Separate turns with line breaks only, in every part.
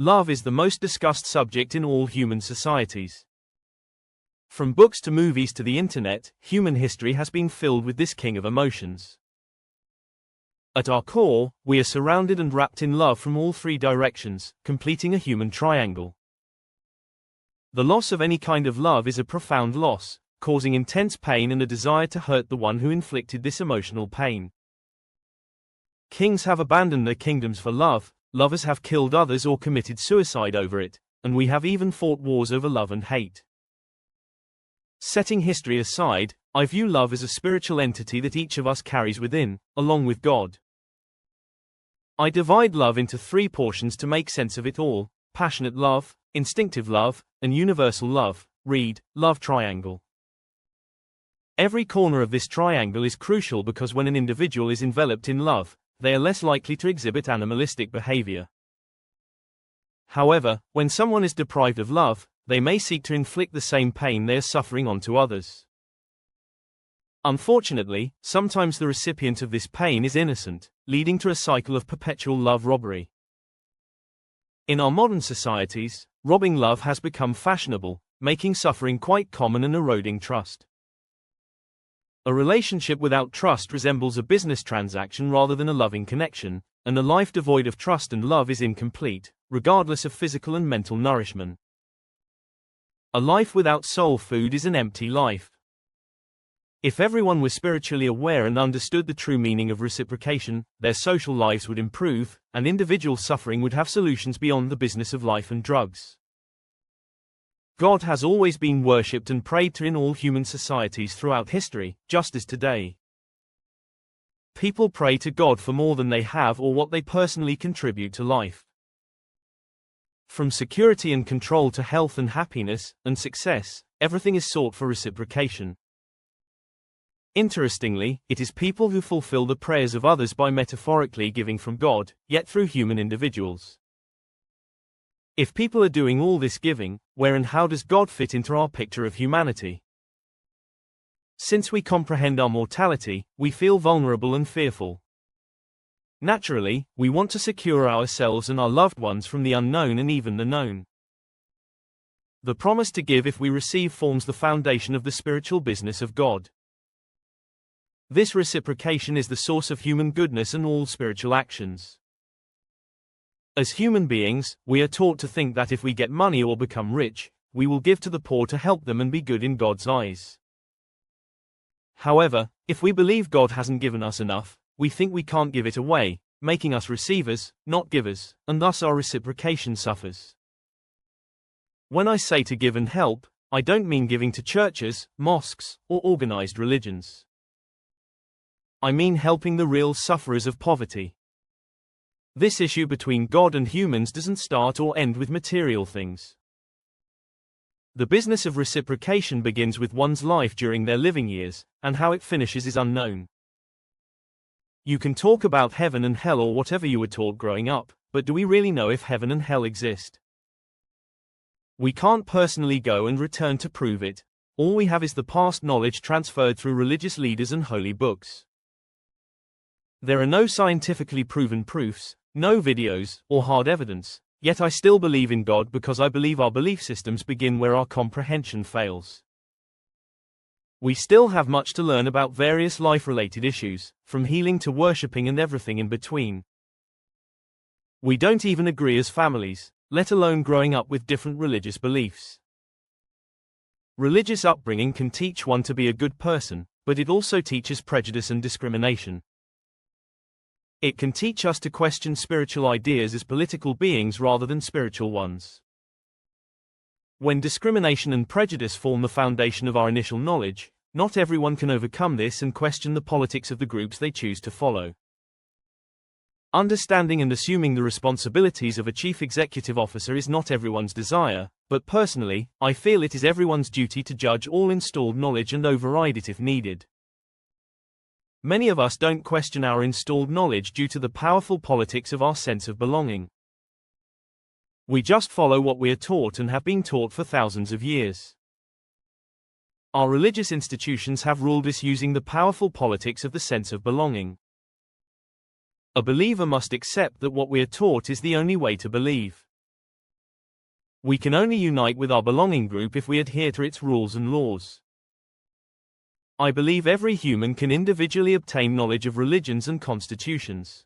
Love is the most discussed subject in all human societies. From books to movies to the internet, human history has been filled with this king of emotions. At our core, we are surrounded and wrapped in love from all three directions, completing a human triangle. The loss of any kind of love is a profound loss, causing intense pain and a desire to hurt the one who inflicted this emotional pain. Kings have abandoned their kingdoms for love, lovers have killed others or committed suicide over it, and we have even fought wars over love and hate. Setting history aside, I view love as a spiritual entity that each of us carries within, along with God. I divide love into three portions to make sense of it all: passionate love, instinctive love, and universal love. Read, love triangle. Every corner of this triangle is crucial because when an individual is enveloped in love, they are less likely to exhibit animalistic behavior. However, when someone is deprived of love, they may seek to inflict the same pain they are suffering onto others. Unfortunately, sometimes the recipient of this pain is innocent, leading to a cycle of perpetual love robbery. In our modern societies, robbing love has become fashionable, making suffering quite common and eroding trust. A relationship without trust resembles a business transaction rather than a loving connection, and a life devoid of trust and love is incomplete, regardless of physical and mental nourishment. A life without soul food is an empty life. If everyone were spiritually aware and understood the true meaning of reciprocation, their social lives would improve, and individual suffering would have solutions beyond the business of life and drugs. God has always been worshipped and prayed to in all human societies throughout history, just as today. People pray to God for more than they have or what they personally contribute to life. From security and control to health and happiness, and success, everything is sought for reciprocation. Interestingly, it is people who fulfill the prayers of others by metaphorically giving from God, yet through human individuals. If people are doing all this giving, where and how does God fit into our picture of humanity? Since we comprehend our mortality, we feel vulnerable and fearful. Naturally, we want to secure ourselves and our loved ones from the unknown and even the known. The promise to give if we receive forms the foundation of the spiritual business of God. This reciprocation is the source of human goodness and all spiritual actions. As human beings, we are taught to think that if we get money or become rich, we will give to the poor to help them and be good in God's eyes. However, if we believe God hasn't given us enough, we think we can't give it away, making us receivers, not givers, and thus our reciprocation suffers. When I say to give and help, I don't mean giving to churches, mosques, or organized religions. I mean helping the real sufferers of poverty. This issue between God and humans doesn't start or end with material things. The business of reciprocation begins with one's life during their living years, and how it finishes is unknown. You can talk about heaven and hell or whatever you were taught growing up, but do we really know if heaven and hell exist? We can't personally go and return to prove it. All we have is the past knowledge transferred through religious leaders and holy books. There are no scientifically proven proofs, no videos, or hard evidence, yet I still believe in God because I believe our belief systems begin where our comprehension fails. We still have much to learn about various life-related issues, from healing to worshipping and everything in between. We don't even agree as families, let alone growing up with different religious beliefs. Religious upbringing can teach one to be a good person, but it also teaches prejudice and discrimination. It can teach us to question spiritual ideas as political beings rather than spiritual ones. When discrimination and prejudice form the foundation of our initial knowledge, not everyone can overcome this and question the politics of the groups they choose to follow. Understanding and assuming the responsibilities of a chief executive officer is not everyone's desire, but personally, I feel it is everyone's duty to judge all installed knowledge and override it if needed. Many of us don't question our installed knowledge due to the powerful politics of our sense of belonging. We just follow what we are taught and have been taught for thousands of years. Our religious institutions have ruled us using the powerful politics of the sense of belonging. A believer must accept that what we are taught is the only way to believe. We can only unite with our belonging group if we adhere to its rules and laws. I believe every human can individually obtain knowledge of religions and constitutions.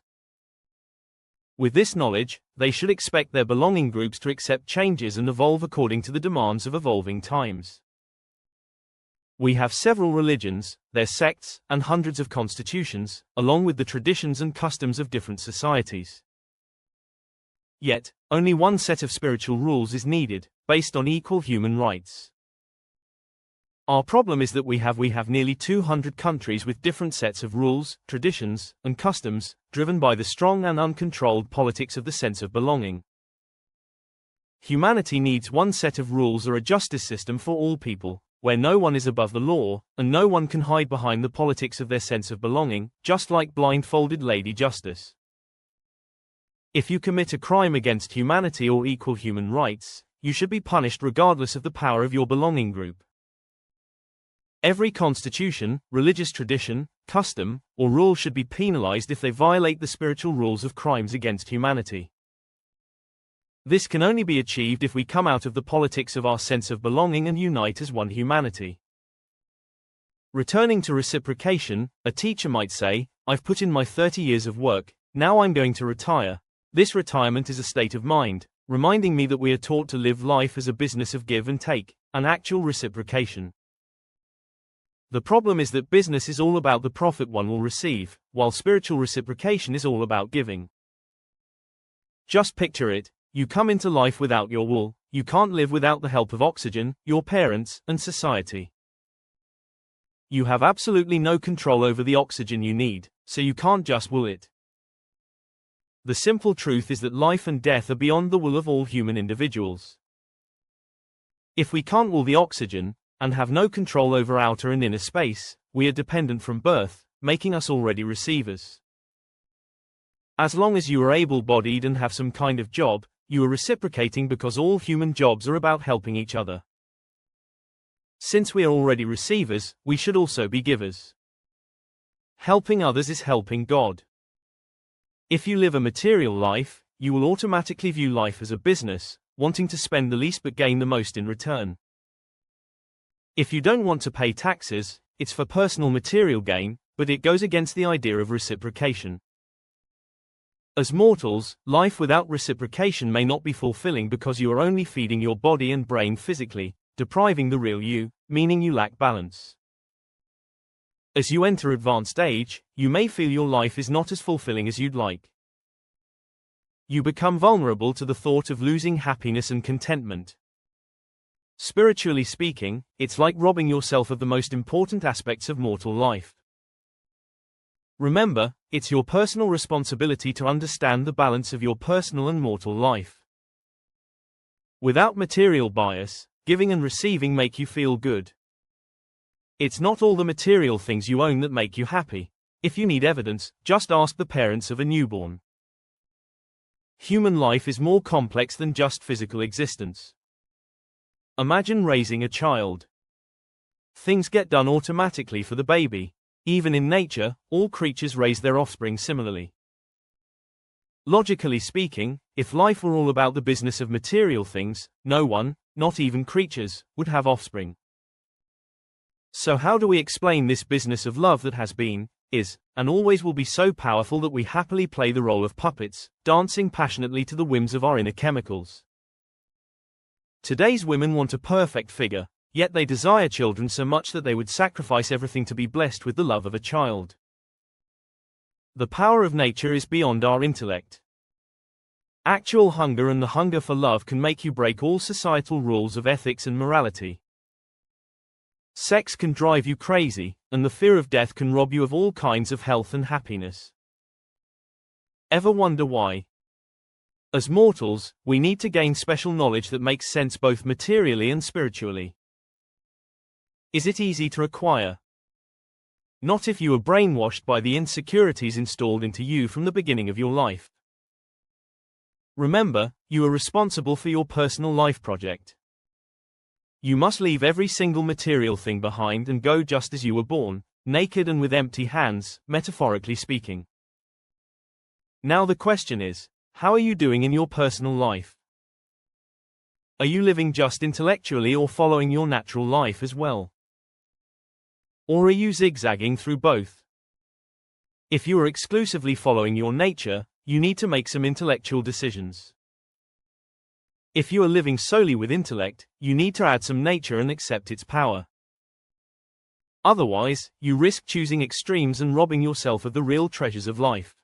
With this knowledge, they should expect their belonging groups to accept changes and evolve according to the demands of evolving times. We have several religions, their sects, and hundreds of constitutions, along with the traditions and customs of different societies. Yet, only one set of spiritual rules is needed, based on equal human rights. Our problem is that we have nearly 200 countries with different sets of rules, traditions, and customs, driven by the strong and uncontrolled politics of the sense of belonging. Humanity needs one set of rules or a justice system for all people, where no one is above the law, and no one can hide behind the politics of their sense of belonging, just like blindfolded Lady Justice. If you commit a crime against humanity or equal human rights, you should be punished regardless of the power of your belonging group. Every constitution, religious tradition, custom, or rule should be penalized if they violate the spiritual rules of crimes against humanity. This can only be achieved if we come out of the politics of our sense of belonging and unite as one humanity. Returning to reciprocation, a teacher might say, "I've put in my 30 years of work, now I'm going to retire." This retirement is a state of mind, reminding me that we are taught to live life as a business of give and take, an actual reciprocation. The problem is that business is all about the profit one will receive, while spiritual reciprocation is all about giving. Just picture it, you come into life without your will, you can't live without the help of oxygen, your parents, and society. You have absolutely no control over the oxygen you need, so you can't just will it. The simple truth is that life and death are beyond the will of all human individuals. If we can't will the oxygen, and have no control over outer and inner space, we are dependent from birth, making us already receivers. As long as you are able-bodied and have some kind of job, you are reciprocating because all human jobs are about helping each other. Since we are already receivers, we should also be givers. Helping others is helping God. If you live a material life, you will automatically view life as a business, wanting to spend the least but gain the most in return. If you don't want to pay taxes, it's for personal material gain, but it goes against the idea of reciprocation. As mortals, life without reciprocation may not be fulfilling because you are only feeding your body and brain physically, depriving the real you, meaning you lack balance. As you enter advanced age, you may feel your life is not as fulfilling as you'd like. You become vulnerable to the thought of losing happiness and contentment. Spiritually speaking, it's like robbing yourself of the most important aspects of mortal life. Remember, it's your personal responsibility to understand the balance of your personal and mortal life. Without material bias, giving and receiving make you feel good. It's not all the material things you own that make you happy. If you need evidence, just ask the parents of a newborn. Human life is more complex than just physical existence. Imagine raising a child. Things get done automatically for the baby. Even in nature, all creatures raise their offspring similarly. Logically speaking, if life were all about the business of material things, no one, not even creatures, would have offspring. So how do we explain this business of love that has been, is, and always will be so powerful that we happily play the role of puppets, dancing passionately to the whims of our inner chemicals? Today's women want a perfect figure, yet they desire children so much that they would sacrifice everything to be blessed with the love of a child. The power of nature is beyond our intellect. Actual hunger and the hunger for love can make you break all societal rules of ethics and morality. Sex can drive you crazy, and the fear of death can rob you of all kinds of health and happiness. Ever wonder why? As mortals, we need to gain special knowledge that makes sense both materially and spiritually. Is it easy to acquire? Not if you are brainwashed by the insecurities installed into you from the beginning of your life. Remember, you are responsible for your personal life project. You must leave every single material thing behind and go just as you were born, naked and with empty hands, metaphorically speaking. Now the question is, how are you doing in your personal life? Are you living just intellectually or following your natural life as well? Or are you zigzagging through both? If you are exclusively following your nature, you need to make some intellectual decisions. If you are living solely with intellect, you need to add some nature and accept its power. Otherwise, you risk choosing extremes and robbing yourself of the real treasures of life.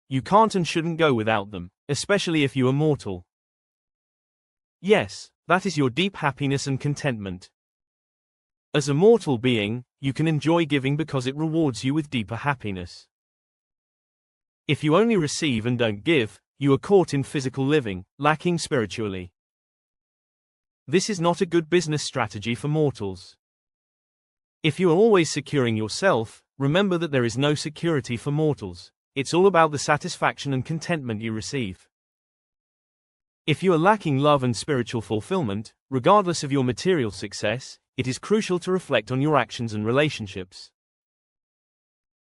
You can't and shouldn't go without them, especially if you are mortal. Yes, that is your deep happiness and contentment. As a mortal being, you can enjoy giving because it rewards you with deeper happiness. If you only receive and don't give, you are caught in physical living, lacking spiritually. This is not a good business strategy for mortals. If you are always securing yourself, remember that there is no security for mortals. It's all about the satisfaction and contentment you receive. If you are lacking love and spiritual fulfillment, regardless of your material success, it is crucial to reflect on your actions and relationships.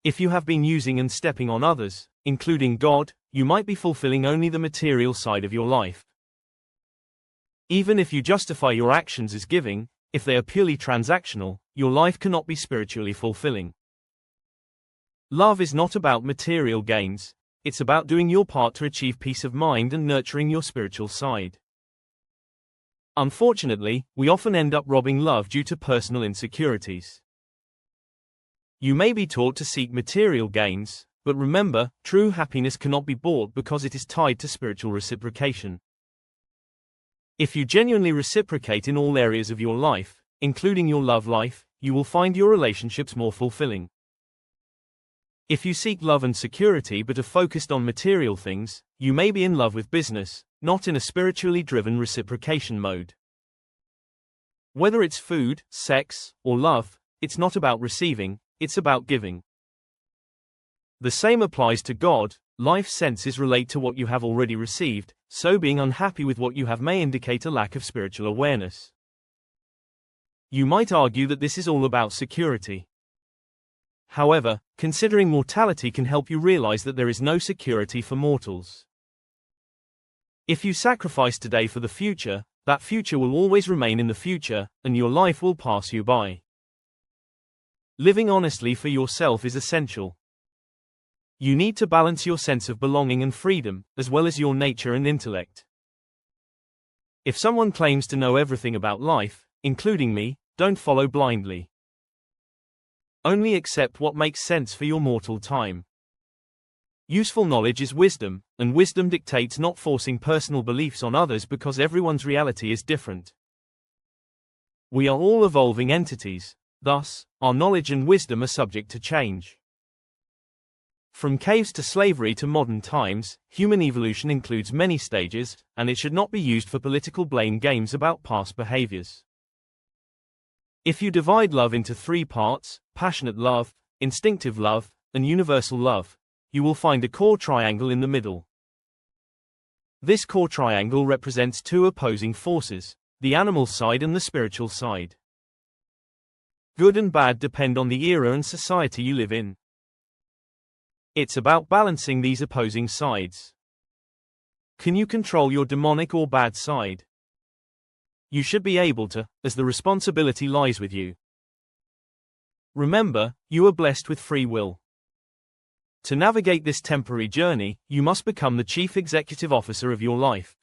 If you have been using and stepping on others, including God, you might be fulfilling only the material side of your life. Even if you justify your actions as giving, if they are purely transactional, your life cannot be spiritually fulfilling. Love is not about material gains, it's about doing your part to achieve peace of mind and nurturing your spiritual side. Unfortunately, we often end up robbing love due to personal insecurities. You may be taught to seek material gains, but remember, true happiness cannot be bought because it is tied to spiritual reciprocation. If you genuinely reciprocate in all areas of your life, including your love life, you will find your relationships more fulfilling. If you seek love and security but are focused on material things, you may be in love with business, not in a spiritually driven reciprocation mode. Whether it's food, sex, or love, it's not about receiving, it's about giving. The same applies to God. Life's senses relate to what you have already received, so being unhappy with what you have may indicate a lack of spiritual awareness. You might argue that this is all about security. However, considering mortality can help you realize that there is no security for mortals. If you sacrifice today for the future, that future will always remain in the future, and your life will pass you by. Living honestly for yourself is essential. You need to balance your sense of belonging and freedom, as well as your nature and intellect. If someone claims to know everything about life, including me, don't follow blindly. Only accept what makes sense for your mortal time. Useful knowledge is wisdom, and wisdom dictates not forcing personal beliefs on others because everyone's reality is different. We are all evolving entities, thus, our knowledge and wisdom are subject to change. From caves to slavery to modern times, human evolution includes many stages, and it should not be used for political blame games about past behaviors. If you divide love into 3 parts, passionate love, instinctive love, and universal love, you will find a core triangle in the middle. This core triangle represents 2 opposing forces, the animal side and the spiritual side. Good and bad depend on the era and society you live in. It's about balancing these opposing sides. Can you control your demonic or bad side? You should be able to, as the responsibility lies with you. Remember, you are blessed with free will. To navigate this temporary journey, you must become the chief executive officer of your life.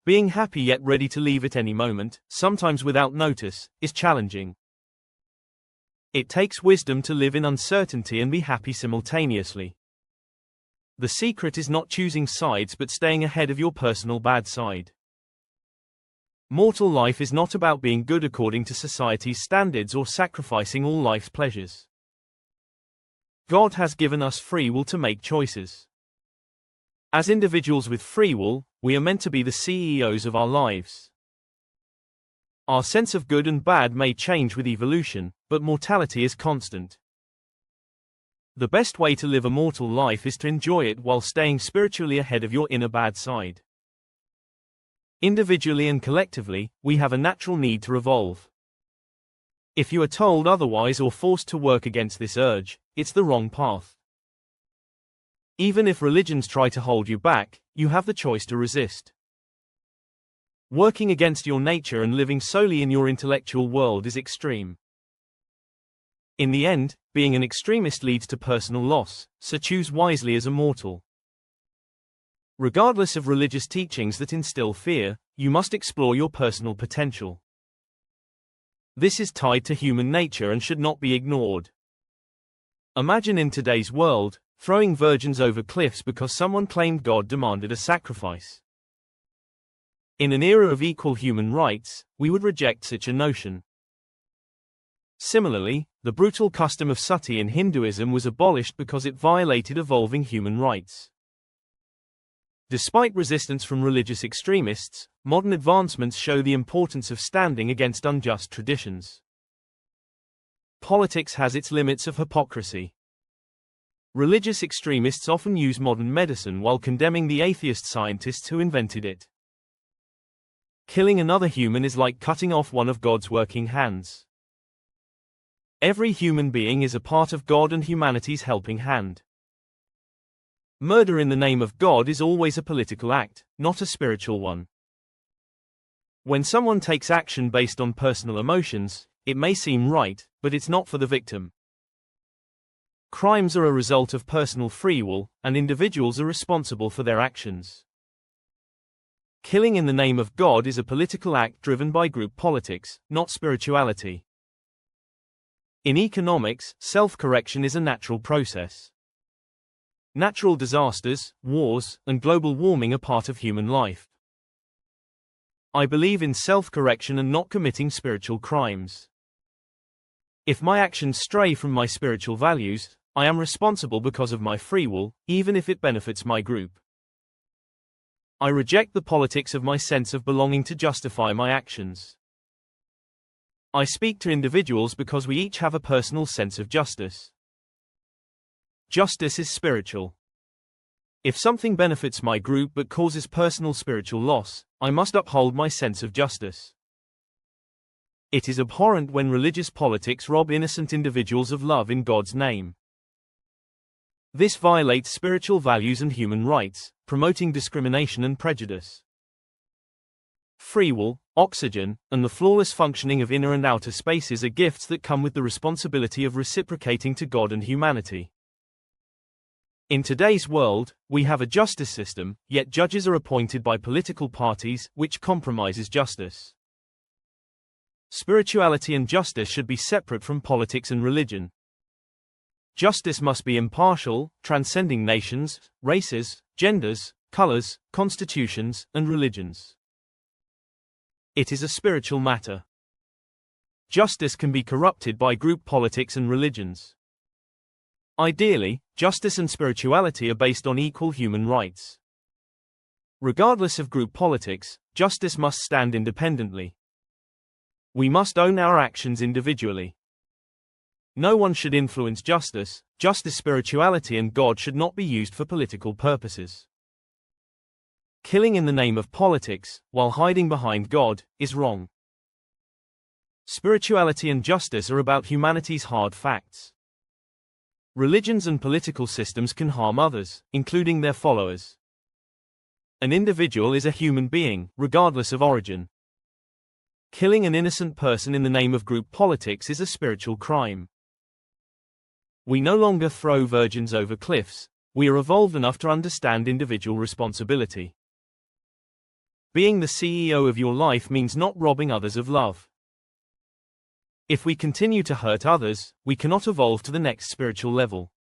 Being happy yet ready to leave at any moment, sometimes without notice, is challenging. It takes wisdom to live in uncertainty and be happy simultaneously. The secret is not choosing sides but staying ahead of your personal bad side. Mortal life is not about being good according to society's standards or sacrificing all life's pleasures. God has given us free will to make choices. As individuals with free will, we are meant to be the CEOs of our lives. Our sense of good and bad may change with evolution, but mortality is constant. The best way to live a mortal life is to enjoy it while staying spiritually ahead of your inner bad side. Individually and collectively, we have a natural need to evolve. If you are told otherwise or forced to work against this urge, it's the wrong path. Even if religions try to hold you back, you have the choice to resist. Working against your nature and living solely in your intellectual world is extreme. In the end, being an extremist leads to personal loss, so choose wisely as a mortal. Regardless of religious teachings that instill fear, you must explore your personal potential. This is tied to human nature and should not be ignored. Imagine in today's world, throwing virgins over cliffs because someone claimed God demanded a sacrifice. In an era of equal human rights, we would reject such a notion. Similarly, the brutal custom of sati in Hinduism was abolished because it violated evolving human rights. Despite resistance from religious extremists, modern advancements show the importance of standing against unjust traditions. Politics has its limits of hypocrisy. Religious extremists often use modern medicine while condemning the atheist scientists who invented it. Killing another human is like cutting off one of God's working hands. Every human being is a part of God and humanity's helping hand. Murder in the name of God is always a political act, not a spiritual one. When someone takes action based on personal emotions, it may seem right, but it's not for the victim. Crimes are a result of personal free will, and individuals are responsible for their actions. Killing in the name of God is a political act driven by group politics, not spirituality. In economics, self-correction is a natural process. Natural disasters, wars, and global warming are part of human life. I believe in self-correction and not committing spiritual crimes. If my actions stray from my spiritual values, I am responsible because of my free will, even if it benefits my group. I reject the politics of my sense of belonging to justify my actions. I speak to individuals because we each have a personal sense of justice. Justice is spiritual. If something benefits my group but causes personal spiritual loss, I must uphold my sense of justice. It is abhorrent when religious politics rob innocent individuals of love in God's name. This violates spiritual values and human rights, promoting discrimination and prejudice. Free will, oxygen, and the flawless functioning of inner and outer spaces are gifts that come with the responsibility of reciprocating to God and humanity. In today's world, we have a justice system, yet judges are appointed by political parties, which compromises justice. Spirituality and justice should be separate from politics and religion. Justice must be impartial, transcending nations, races, genders, colors, constitutions, and religions. It is a spiritual matter. Justice can be corrupted by group politics and religions. Ideally, justice and spirituality are based on equal human rights. Regardless of group politics, justice must stand independently. We must own our actions individually. No one should influence justice. Justice, spirituality, and God should not be used for political purposes. Killing in the name of politics, while hiding behind God, is wrong. Spirituality and justice are about humanity's hard facts. Religions and political systems can harm others, including their followers. An individual is a human being, regardless of origin. Killing an innocent person in the name of group politics is a spiritual crime. We no longer throw virgins over cliffs. We are evolved enough to understand individual responsibility. Being the CEO of your life means not robbing others of love. If we continue to hurt others, we cannot evolve to the next spiritual level.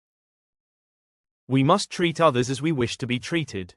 We must treat others as we wish to be treated.